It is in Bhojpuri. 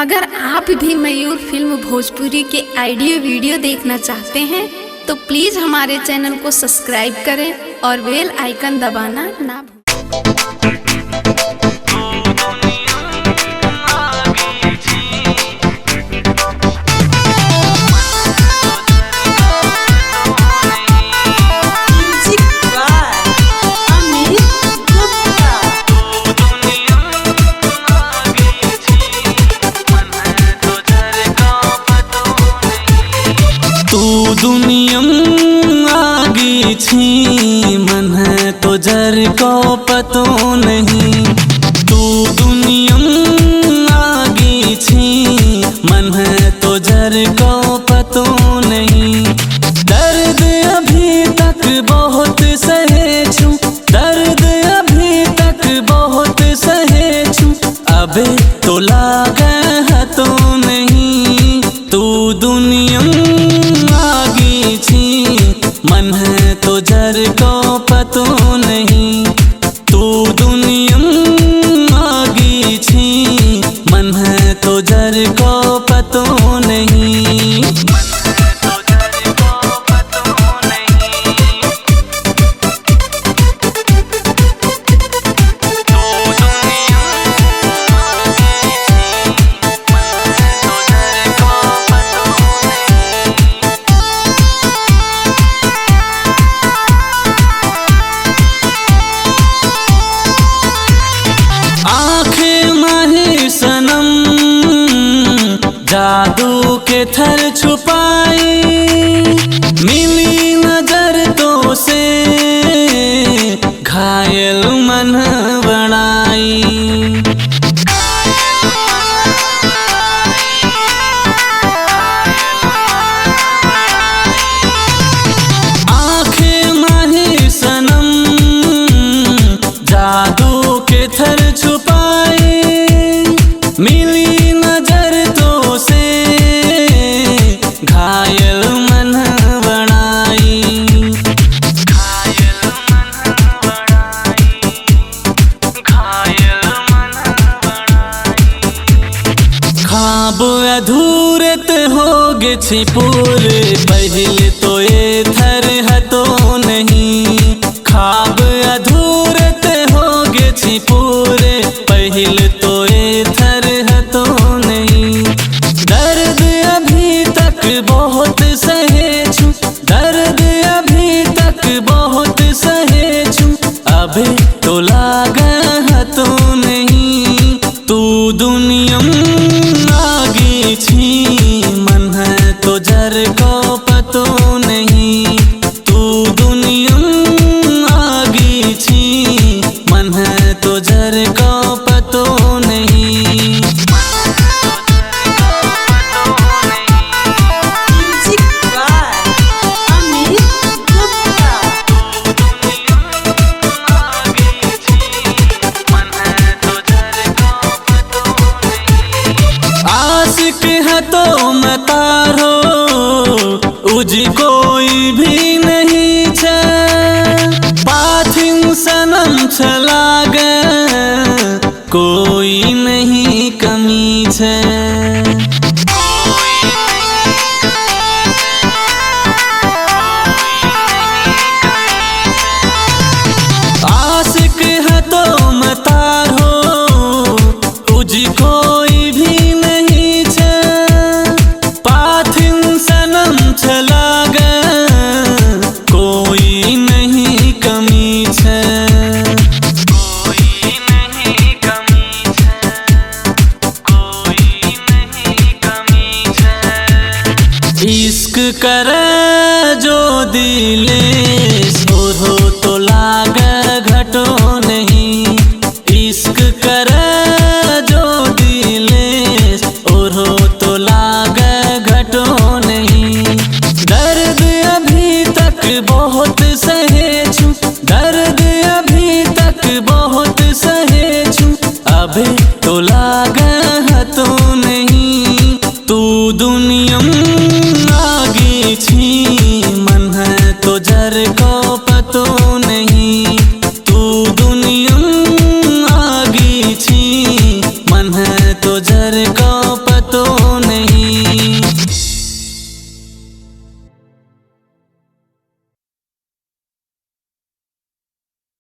अगर आप भी मयूर फिल्म भोजपुरी के ऑडियो वीडियो देखना चाहते हैं तो प्लीज़ हमारे चैनल को सब्सक्राइब करें और बेल आइकन दबाना ना भूलें। दुनिया आगे छी मन है तो जर को पतो नहीं। तू दुनिया आगे छी मन है तो जर को पतो नहीं। दर्द अभी तक बहुत सहे छूं, दर्द अभी तक बहुत सहे छूं, अबे तो लागे है तो नहीं। तू दुनिया मन है तो जर को पतो नहीं। तू दुनिया आगे छी मन है तो जर को पतो नहीं। जादू के थर छुपाई मिली नजर तो से घायल मन बनाई। आंखें माही सनम जादू के थर छुपाई मिली नजर तो से घायल मन बनाई। घायल मन बनाई, घायल मन बनाई। ख्वाब अधूरे होगे छी पूरे पहले तो ये थर हतो नहीं। ख्वाब अधूरे होगे छी पूरे पहले तो ये थर हतो नहीं। दर्द अभी तक बहुत सहे छूं, दर्द अभी तक बहुत सहे छूं, अबे तो लागे है तो नहीं। तू दुनिया आगे छी मन है तो जर को पतो नहीं। तू दुनिया आगे छी मन है तो जर को पतो नहीं। आशिक है तो मतारो उज कोई भी नहीं छे। पाथिन सनम चला गए कोई नहीं कमी छे। आशिक है तो मतारो उज कोई भी नहीं छे। पाथिन सनम चला गए कोई नहीं कमी छे। कोई नहीं कमी छे, कोई नहीं कमी छे। इश्क करे जो दिले हो तो लागे घटो नहीं। इश्क करे जो दिले हो तो लागे घटो नहीं। दर्द अभी तक बहुत सहे छूं, दर्द अभी तक बहुत सहे छूं, अबे तो लागे है तो नहीं। तू दुनिया आगे छी मन है तो तो नहीं।